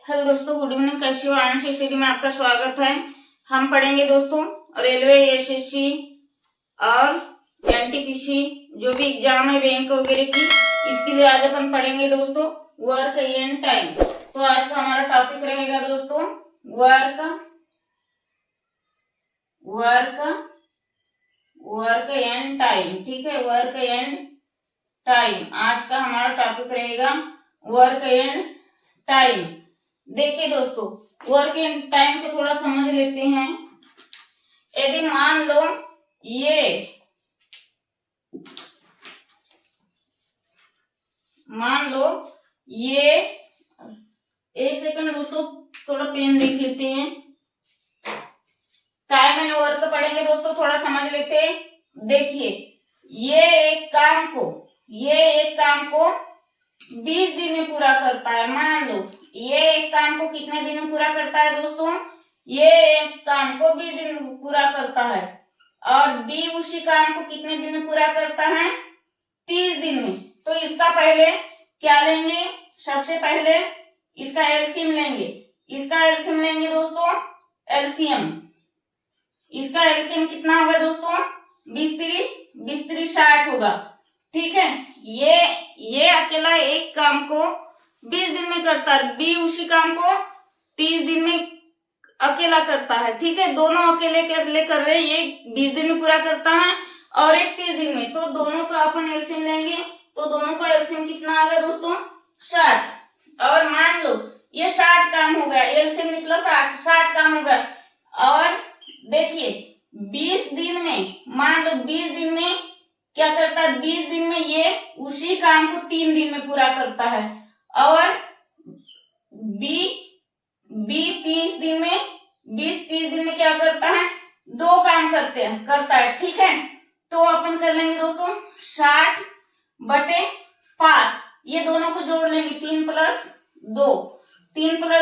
Hello दोस्तों, good evening. कैसे हो? आंश स्टडी में आपका स्वागत है। हम पढ़ेंगे दोस्तों रेलवे, एसएससी और एनटीपीसी जो भी एग्जाम है बैंक वगैरह की, इसके लिए आज अपन पढ़ेंगे दोस्तों वर्क एंड टाइम। तो आज का हमारा टॉपिक रहेगा दोस्तों वर्क एंड टाइम। ठीक है, वर्क एंड टाइम आज का हमारा टॉपिक रहेगा वर्क एंड टाइम। देखिए दोस्तों, वर्क एंड टाइम को थोड़ा समझ लेते हैं। यदि मान लो ये एक सेकंड दोस्तों, थोड़ा पेन देख लेते हैं। टाइम एंड वर्क पढ़ेंगे दोस्तों, थोड़ा समझ लेते हैं। देखिए, ये एक काम को 20 दिन में पूरा करता है। मान लो ये एक काम को कितने दिन में पूरा करता है दोस्तों? ये एक काम को 20 दिन में पूरा करता है। और बी उसी काम को कितने दिन में पूरा करता है? 30 दिन में। तो इसका पहले क्या लेंगे? सबसे पहले इसका एलसीएम लेंगे दोस्तों। इसका एलसीएम कितना होगा दोस्तों? 20 60 होगा। ठीक है, ये अकेला एक काम को 20 दिन में करता है, बी उसी काम को 30 दिन में अकेला करता है। ठीक है, दोनों अकेले कर रहे हैं। ये 20 दिन में पूरा करता है और एक 30 दिन में। तो दोनों का अपन एलसीएम लेंगे, तो दोनों का एलसीएम कितना आ गया दोस्तों? 60। और मान लो ये 60 काम हो गया, एलसीएम निकला 60 काम हो गया। और देखिए 20 दिन में, मान लो 20 दिन में क्या करता है? 20 दिन में ये उसी काम को 3 दिन में पूरा करता है। और बी 30 दिन में क्या करता है? 2 काम करता है। ठीक है, तो अपन कर लेंगे दोस्तों 60/5। ये दोनों को जोड़ लेंगे, 3 +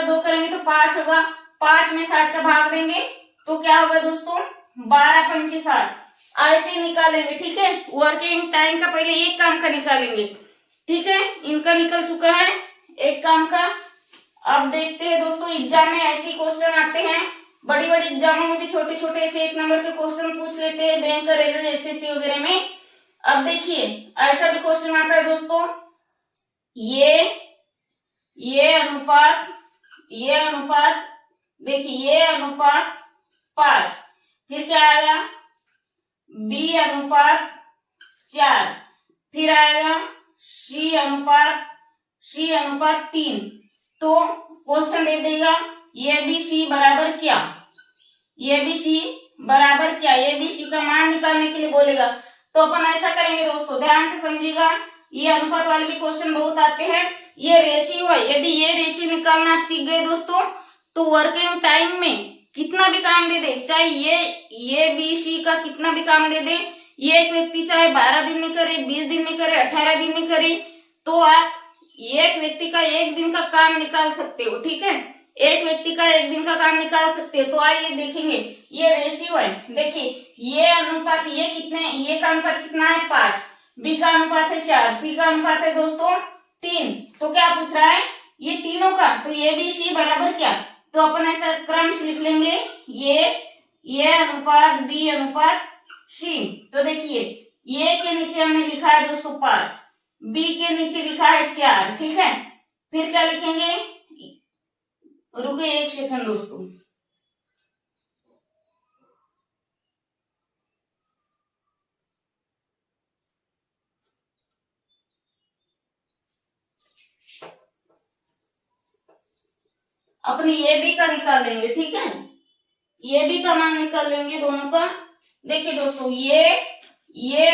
2 करेंगे तो 5 होगा। 5 में 60 का भाग देंगे तो क्या होगा दोस्तों? 12 × 5 = 60। ऐसे ही निकालेंगे। ठीक है, वर्किंग टाइम का पहले एक काम का निकालेंगे। ठीक है, इनका निकल चुका है एक काम का। अब देखते हैं दोस्तों, एग्जाम में ऐसे क्वेश्चन आते हैं। बड़ी एग्जामों में भी छोटे छोटे से 1 नंबर के क्वेश्चन पूछ लेते हैं, बैंक, रेलवे, एसएससी वगैरह में। अब देखिए ऐसा भी क्वेश्चन आता है दोस्तों, ये अनुपात देखिए, ये अनुपात 5, फिर क्या आएगा? B अनुपात 4, फिर आएगा C अनुपात 3। तो क्वेश्चन दे देगा ABC बराबर क्या? ABC का मान निकालने के लिए बोलेगा। तो अपन ऐसा करेंगे दोस्तों, ध्यान से समझिएगा। ये अनुपात वाले भी क्वेश्चन बहुत आते हैं। ये रेशियो है, यदि ये रेशियो निकालना आप सीख गए दोस्तों, तो वर्किंग टाइम में कितना भी काम दे दे, चाहे ये BC का कितना भी काम दे दे, ये एक व्यक्ति चाहे 12 दिन में करे, 20 दिन में करे, 18 दिन में करे, तो आप एक व्यक्ति का 1 दिन का काम निकाल सकते हो। ठीक है, एक व्यक्ति का 1 दिन का काम निकाल सकते हो। तो आइए देखेंगे, ये रेशियो है। देखिए ये अनुपात, ये का अनुपात कितना है? 5। B का अनुपात है 4, C का अनुपात है दोस्तों 3। तो क्या पूछ रहा है? ये तीनों का। तो ABC बराबर क्या? तो अपन ऐसा क्रम से लिख लेंगे, ये अनुपात B अनुपात C। तो देखिए ये के नीचे हमने लिखा है दोस्तों 5, B के नीचे लिखा है 4। ठीक है, फिर क्या लिखेंगे? रुके 1 सेकंड दोस्तों। अपने ये भी का निकाल लेंगे। ठीक है, ये भी का मान निकाल लेंगे दोनों का। देखिए दोस्तों, ये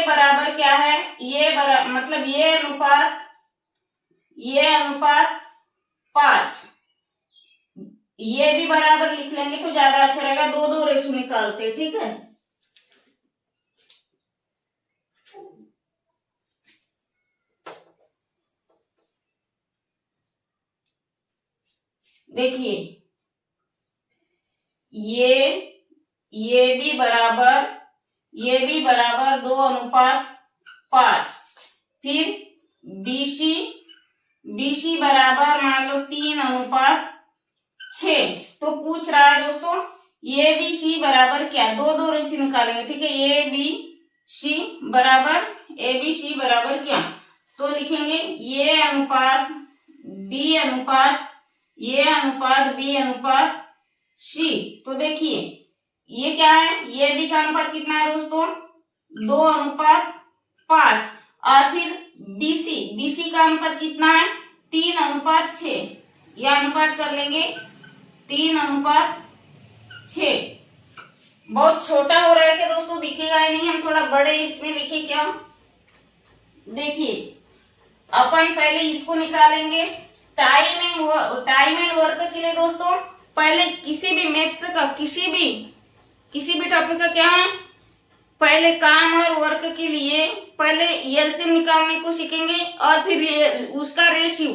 बराबर क्या है? मतलब ये अनुपात 5, ये भी बराबर लिख लेंगे तो ज्यादा अच्छा रहेगा। 2 रेशो निकालते हैं। ठीक है, देखिए ये भी बराबर 2:5। फिर BC बराबर मान लो 3:5। तो पूछ रहा है दोस्तों ए बी सी बराबर क्या, दो दो रेशियो निकालेंगे, ठीक है। ए बी सी बराबर क्या, तो लिखेंगे ए अनुपात बी अनुपात ए अनुपात बी अनुपात सी। तो देखिए ये क्या है, ए बी का अनुपात कितना है दोस्तों, 2:5, और फिर बीसी का अनुपात कितना है, 3:6। यह अनुपात कर लेंगे 3:6। बहुत छोटा हो रहा है क्या दोस्तों, दिखेगा ही नहीं, हम थोड़ा बड़े इसमें लिखे क्या। देखिए अपन पहले इसको निकालेंगे टाइम एंड वर्क के लिए दोस्तों। पहले किसी भी मैथ्स का किसी भी टॉपिक का क्या है, पहले काम और वर्क के लिए पहले एलसीएम निकालने को सीखेंगे और फिर उसका रेशियो।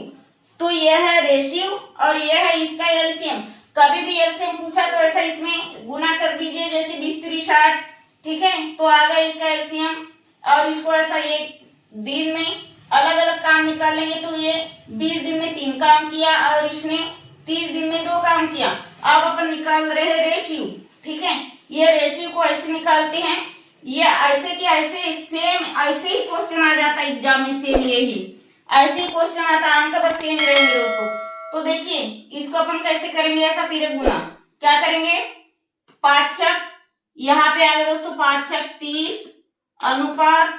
तो यह है रेशियो और यह है इसका एलसीएम। कभी भी एलसीएम पूछा तो ऐसा इसमें गुना कर दीजिए, जैसे 20×3=60, ठीक है, तो आ गया इसका एलसीएम। और इसको ऐसा एक दिन में अलग अलग काम निकालेंगे, तो ये 20 दिन में 3 काम किया और इसने 30 दिन में 2 काम किया। अब अपन निकाल रहे हैं रेशियो, ठीक है। ये रेशियो को ऐसे निकालते हैं, ये ऐसे कि ऐसे सेम ऐसे ही क्वेश्चन आ जाता है एग्जाम में, सेम यही ऐसे ही क्वेश्चन आता है, अंक बस सेम रहेंगे दोस्तों। तो देखिए इसको अपन कैसे करेंगे, ऐसा तिरक गुना क्या करेंगे, 5×6 यहाँ पे आ गया दोस्तों, 5×6 30 अनुपात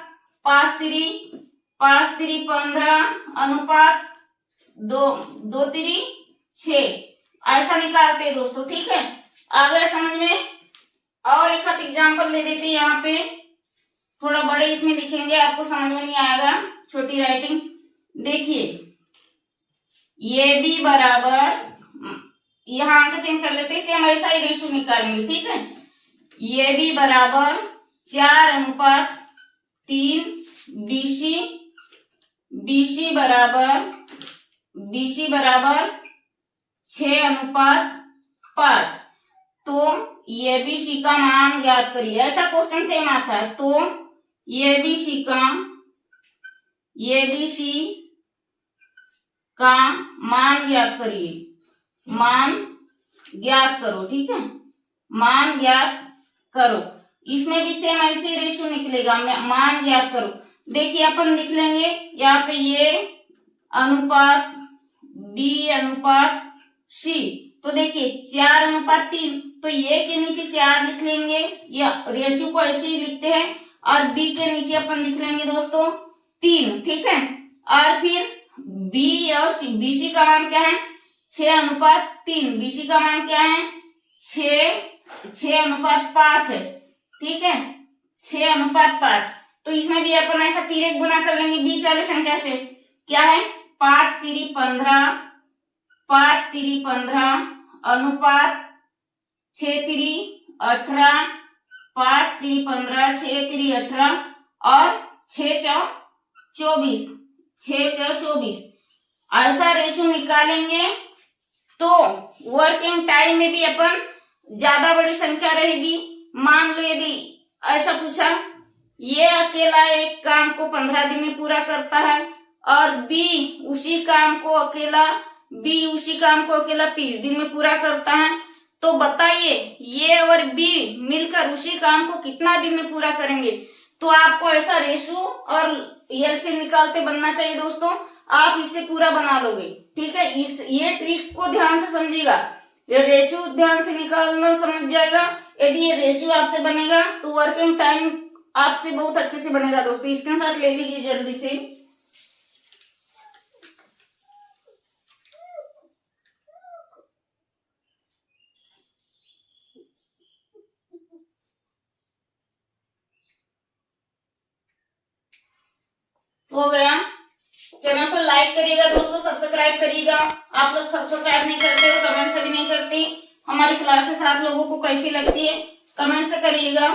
5×3 15 अनुपात 2×3 6, ऐसा निकालते हैं दोस्तों, ठीक है। आ गया समझ में। और एक एग्जाम्पल ले देते हैं, यहाँ पे थोड़ा बड़े इसमें लिखेंगे, आपको समझ में नहीं आएगा, छोटी राइटिंग। देखिए ये भी बराबर, यहाँ अंक चेंज कर लेते हैं, इसे हम ऐसा ही रेशियो निकालेंगे, ठीक है। ये भी बराबर 4:3 बीसी बराबर 6:5। तो ये बी सी का मान ज्ञात करिए, ऐसा क्वेश्चन सेम आता है। तो ये बी सी का मान ज्ञात करिए, मान ज्ञात करो, ठीक है, मान ज्ञात करो। इसमें भी सेम ऐसे रेशियो निकलेगा, मान ज्ञात करो। देखिए अपन लिख लेंगे यहाँ पे ये अनुपात बी अनुपात सी। तो देखिए 4:3, तो ये के नीचे 4 लिख लेंगे, या रेशियो को ऐसे ही लिखते हैं, और बी के नीचे अपन लिख लेंगे दोस्तों 3, ठीक है। और फिर बी और सी, बीसी का मान क्या है 6:3, बीसी का मान क्या है 6:5 है, ठीक है, 6:5। तो इसमें भी अपन ऐसा तिरक गुना कर लेंगे बीच वाले संख्या से, क्या है 5×3 15 अनुपात 6×3 18, 5×3 15 6×3 18 और 6×4 24, ऐसा रेशियो निकालेंगे। तो वर्किंग टाइम में भी अपन ज्यादा बड़ी संख्या रहेगी। मान लो यदि ऐसा पूछा, ये अकेला एक काम को 15 दिन में पूरा करता है और बी उसी काम को अकेला 30 दिन में पूरा करता है, तो बताइए ये और बी मिलकर उसी काम को कितना दिन में पूरा करेंगे। तो आपको ऐसा रेशियो और एलसीएम निकालते बनना चाहिए दोस्तों, आप इससे पूरा बना लोगे, ठीक है। ये ट्रिक को ध्यान से समझिएगा, ये रेशियो ध्यान से निकालना समझ जाएगा। यदि ये रेशियो आपसे बनेगा तो वर्किंग टाइम आपसे बहुत अच्छे से बनेगा दोस्तों। स्क्रीनशॉट ले लीजिए जल्दी से। हो गया, चैनल को लाइक करिएगा दोस्तों, सब्सक्राइब करिएगा। आप लोग सब्सक्राइब नहीं करते हो, कमेंट से भी नहीं करते। हमारी क्लासेस आप लोगों को कैसी लगती है कमेंट से करिएगा।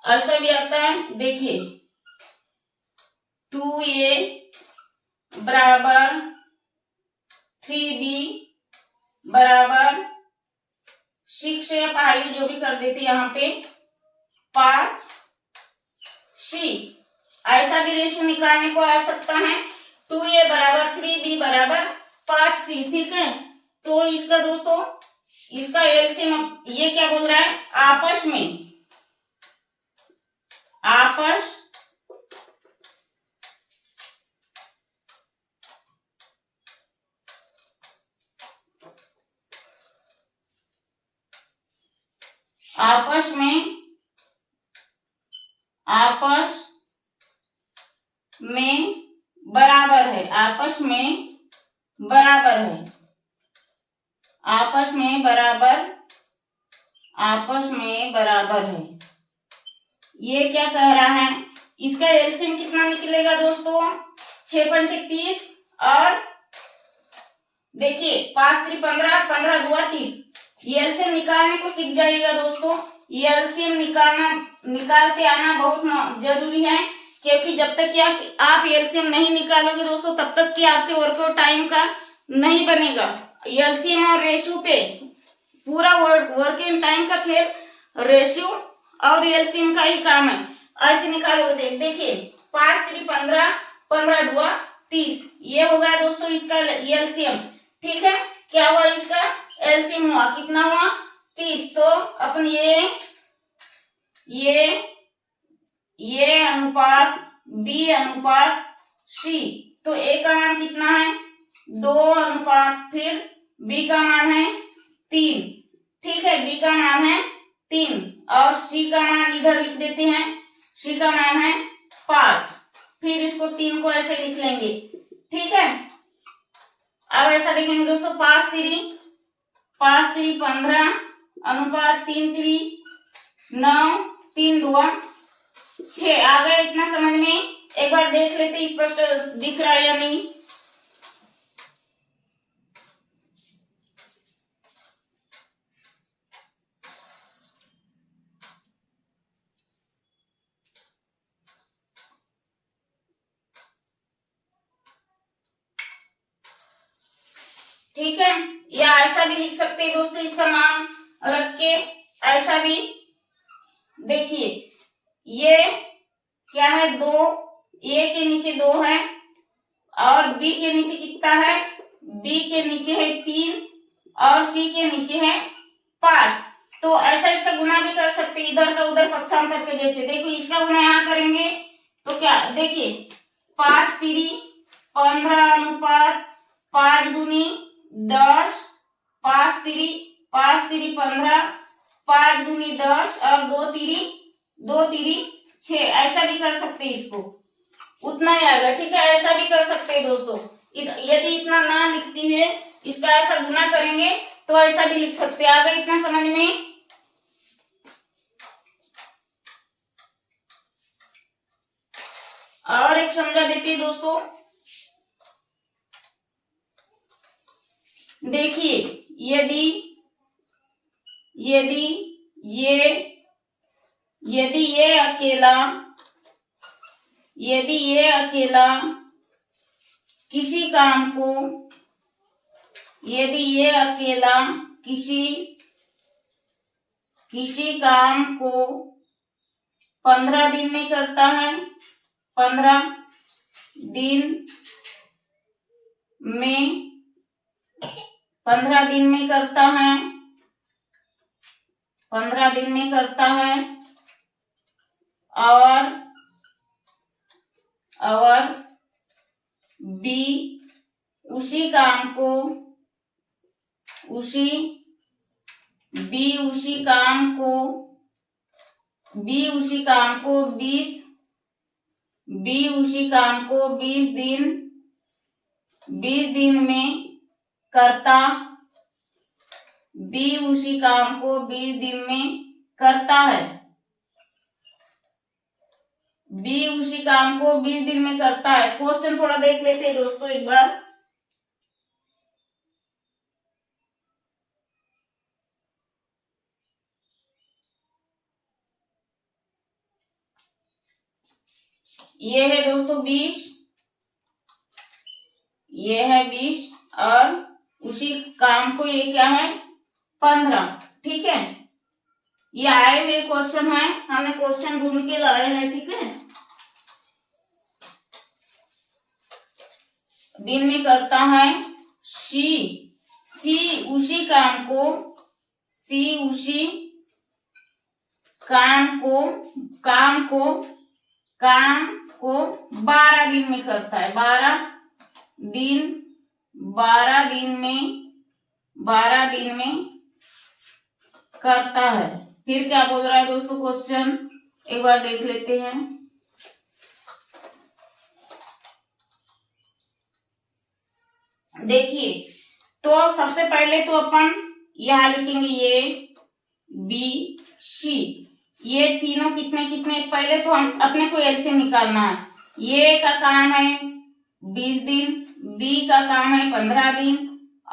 ऐसा भी आता है, देखिए 2a बराबर 3b बराबर 6 या पारी जो भी कर देते यहाँ पे 5c। ऐसा भी रेशियो निकालने को आ सकता है 2a बराबर 3b बराबर 5c। ठीक है, तो इसका दोस्तों इसका एलसीएम ये क्या बोल रहा है, आपस में आपस में बराबर है, आपस में बराबर है, आपस में बराबर है। ये क्या कह रहा है, इसका एलसीएम कितना निकलेगा दोस्तों, 6 पंचे 30 और देखिए 5 3 15 15 2 30। एलसीएम निकालने को सीख जाइएगा दोस्तों। एलसीएम निकालते आना बहुत जरूरी है, क्योंकि जब तक कि आप एलसीएम नहीं निकालोगे दोस्तों तब तक कि आपसे वर्कआउट टाइम का नहीं बनेगा। एलसीएम और रेशियो पे पूरा वर्किंग टाइम का खेल रेशियो और एलसीएम का ही काम है। ऐसे निकालोगे, देखिए 5 3 15 15 2 30, ये हो गया दोस्तों इसका एलसीएम। ठीक है, क्या हुआ, इसका एलसीएम हुआ, कितना हुआ 30। तो अपन ये अनुपात बी अनुपात सी, तो ए का मान कितना है 2 अनुपात फिर बी का मान है 3। ठीक है, बी का मान है 3 और सी का मान इधर लिख देते हैं, सी का मान है 5। फिर इसको 3 को ऐसे लिख लेंगे। ठीक है, अब ऐसा लिखेंगे दोस्तों 5 3 15 अनुपात 3 3 9 3 2 6। आ गया इतना समझ में? एक बार देख लेते स्पष्ट दिख रहा है या नहीं। ठीक है, या ऐसा भी लिख सकते हैं दोस्तों, इसका मान रख के ऐसा भी। देखिए ये क्या है 2, ए के नीचे 2 है और बी के नीचे कितना है, बी के नीचे है 3 और सी के नीचे है 5। तो ऐसा इसका गुना भी कर सकते हैं, इधर का उधर पक्षांतर के जैसे। देखो इसका गुना यहाँ करेंगे तो क्या, देखिए 5 3 15 अनुपात 5 दूनी 10, 5 3 15, 5 दूनी 10 और 2 3 6। ऐसा भी कर सकते हैं, इसको उतना ही आएगा। ठीक है, ऐसा भी कर सकते हैं दोस्तों। यदि इतना ना लिखती है, इसका ऐसा गुना करेंगे तो ऐसा भी लिख सकते हैं। आ गया इतना समझ में? और एक समझा देती है दोस्तों। देखिए यदि ये अकेला किसी काम को, यदि ये अकेला किसी काम को 15 दिन में करता है, 15 दिन में करता है, 15 दिन में करता है और बी उसी काम को 20 दिन में करता, बी उसी काम को 20 दिन में करता है, बी उसी काम को 20 दिन में करता है। क्वेश्चन थोड़ा देख लेते हैं दोस्तों एक बार। ये है दोस्तों 20, ये है 20 और उसी काम को ये क्या है 15। ठीक है, ये आए हुए क्वेश्चन है, हमने क्वेश्चन ढूंढ के लाए हैं। ठीक है, दिन में करता है, सी उसी काम को 12 दिन में करता है। 12 दिन में करता है। फिर क्या बोल रहा है दोस्तों क्वेश्चन, एक बार देख लेते हैं। देखिए, तो सबसे पहले तो अपन यहां लिखेंगे ए बी सी, ये तीनों कितने कितने, पहले तो हम अपने को एलसीएम निकालना है। ए का काम है 20 दिन, बी का काम है 15 दिन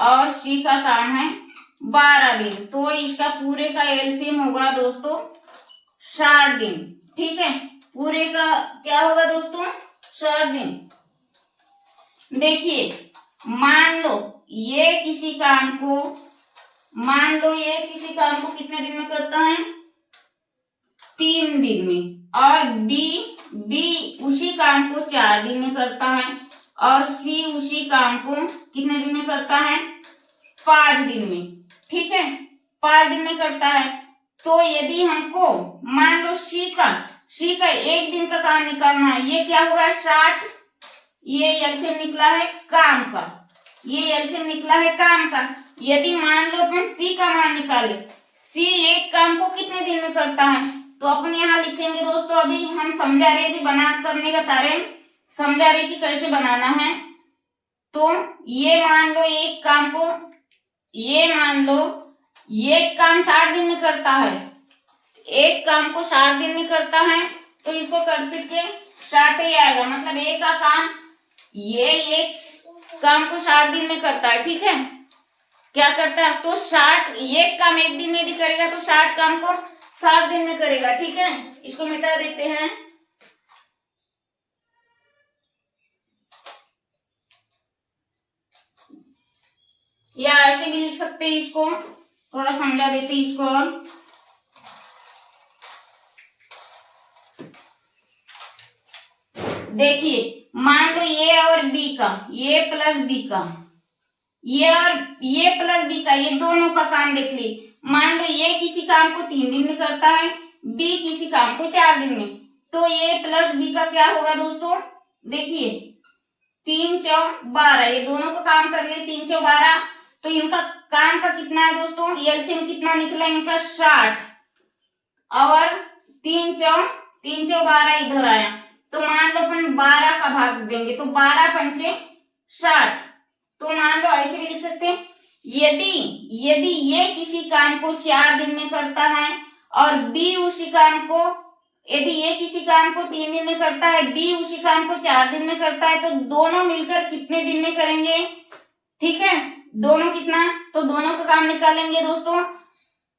और सी का काम है 12 दिन। तो इसका पूरे का एलसीएम होगा दोस्तों 60 दिन। ठीक है, पूरे का क्या होगा दोस्तों 60 दिन। देखिए, मान लो ये किसी काम को कितने दिन में करता है, 3 दिन में, और बी उसी काम को 4 दिन में करता है, और सी उसी काम को कितने दिन में करता है, 5 दिन में। ठीक है, 5 दिन में करता है। तो यदि हमको मान लो सी का 1 दिन का काम निकालना है, ये क्या हुआ 60, ये एलसीएम निकला है काम का, यदि मान लो अपन सी का मान निकाले, सी एक काम को कितने दिन में करता है, तो अपन यहाँ लिखेंगे दोस्तों, अभी हम समझा रहे, भी बना करने बता रहे, समझा रहे कि कैसे बनाना है। तो ये मान लो एक काम को, ये मान लो एक काम 60 दिन में करता है, एक काम को 60 दिन में करता है, तो इसको करते के 60 ही आएगा, मतलब एक का काम, ये एक काम को 60 दिन में करता है। ठीक है, क्या करता है, तो 60 एक काम 1 दिन में यदि करेगा तो 60 काम को 60 दिन में करेगा। ठीक है, इसको मिटा देते हैं। या ऐसे भी लिख सकते हैं, इसको थोड़ा समझा देते हैं इसको। और देखिए, मान लो ये और बी का, ये प्लस बी का, ये और ये प्लस बी का, ये दोनों का काम देख ली। मान लो ये किसी काम को 3 दिन में करता है, बी किसी काम को 4 दिन में, तो ये प्लस बी का क्या होगा दोस्तों, देखिए 3 चौ 12, ये दोनों का काम कर लिए 3 चौ 12, तो इनका काम का कितना है दोस्तों, एलसीएम कितना निकला इनका 60, और 3 चौ 12 इधर आया, तो मान लो अपन 12 का भाग देंगे, तो 12 पंचे 60। तो मान लो ऐसे भी लिख सकते हैं, यदि ये किसी काम को 4 दिन में करता है और बी उसी काम को, यदि ये किसी काम को 3 दिन में करता है, बी उसी काम को 4 दिन में करता है, तो दोनों मिलकर कितने दिन में करेंगे। ठीक है, दोनों कितना, तो दोनों का काम निकालेंगे दोस्तों,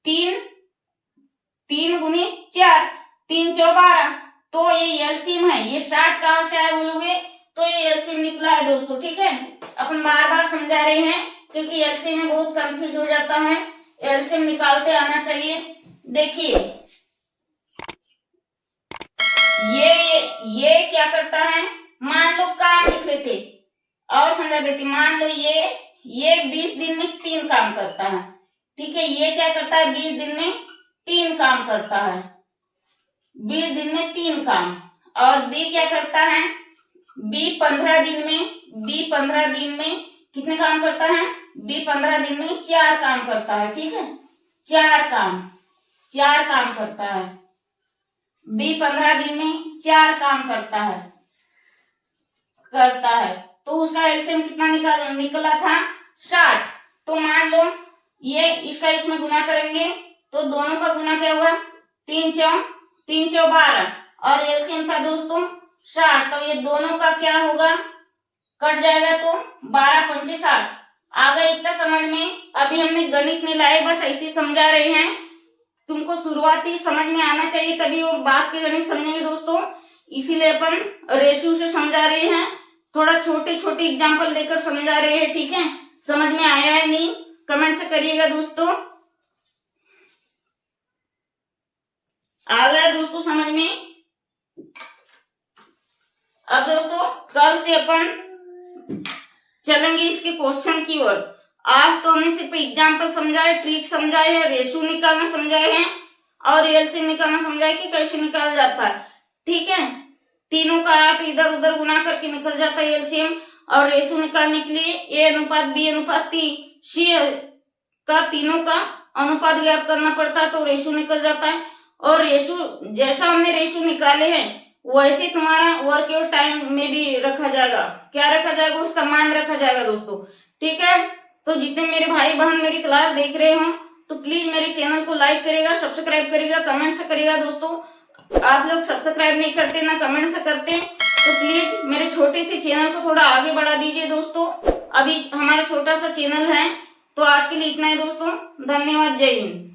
3 गुनी 4, 3 चौ 12, तो ये एलसीएम है, ये 60 कहां से आया बोलोगे, तो ये एलसीएम निकला है दोस्तों। ठीक है, अपन बार बार समझा रहे हैं क्योंकि एलसीएम में बहुत कंफ्यूज हो जाता है, एलसीएम निकालते आना चाहिए। देखिए, ये क्या करता है, मान लो काम लिख लेते और समझा देते, मान लो ये 20 दिन में 3 काम करता है। ठीक है, ये क्या करता है, 20 दिन में 3 काम करता है, 20 दिन में 3 काम, और बी क्या करता है, बी 15 दिन में कितने काम करता है, बी 15 दिन में 4 काम करता है। ठीक है, 4 काम करता है, बी 15 दिन में 4 काम करता है, तो उसका एलसीएम कितना निकला था 60। तो मान लो ये इसका इसमें गुना करेंगे, तो दोनों का गुना क्या हुआ, 3 चौ 12, और एलसीएम था दोस्तों 60, तो ये दोनों का क्या होगा, कट जाएगा, तो 12 पंचे 60। आ गया इतना समझ में। अभी हमने गणित नहीं लाए, बस ऐसे समझा रहे हैं, तुमको शुरुआती समझ में आना चाहिए, तभी वो बात के गणित समझेंगे दोस्तों, इसीलिए अपन रेशियो से समझा रहे हैं, थोड़ा छोटे छोटे एग्जाम्पल देकर समझा रहे हैं। ठीक है, समझ में आया है नहीं, कमेंट से करिएगा दोस्तों। आ गया दोस्तों समझ में। अब दोस्तों कल से अपन चलेंगे इसके क्वेश्चन की ओर। आज तो हमने सिर्फ एग्जाम्पल समझाए, ट्रिक समझाए है, रेशो निकालना समझाए हैं और एलसीएम निकालना समझाए कि कैसे निकाला जाता है। ठीक है, तीनों का आप इधर उधर गुना करके निकल जाता है एलसीएम। और रेशो निकालने के लिए ए अनुपात बी अनुपात सी का तीनों का अनुपात ज्ञात करना पड़ता है, तो रेशो निकल जाता है। और रेशो जैसा हमने रेशो निकाले हैं वैसे तुम्हारा वर्क और टाइम में भी रखा जाएगा। क्या रखा जाएगा? उसका मान रखा जाएगा दोस्तों। ठीक है, तो जितने मेरे भाई बहन मेरी क्लास देख रहे हो तो प्लीज मेरे चैनल को लाइक करेगा, सब्सक्राइब करेगा, कमेंट से करेगा। दोस्तों आप लोग सब्सक्राइब नहीं करते ना कमेंट से करते, तो प्लीज मेरे छोटे से चैनल को थोड़ा आगे बढ़ा दीजिए दोस्तों। अभी हमारा छोटा सा चैनल है। तो आज के लिए इतना ही दोस्तों, धन्यवाद, जय हिंद।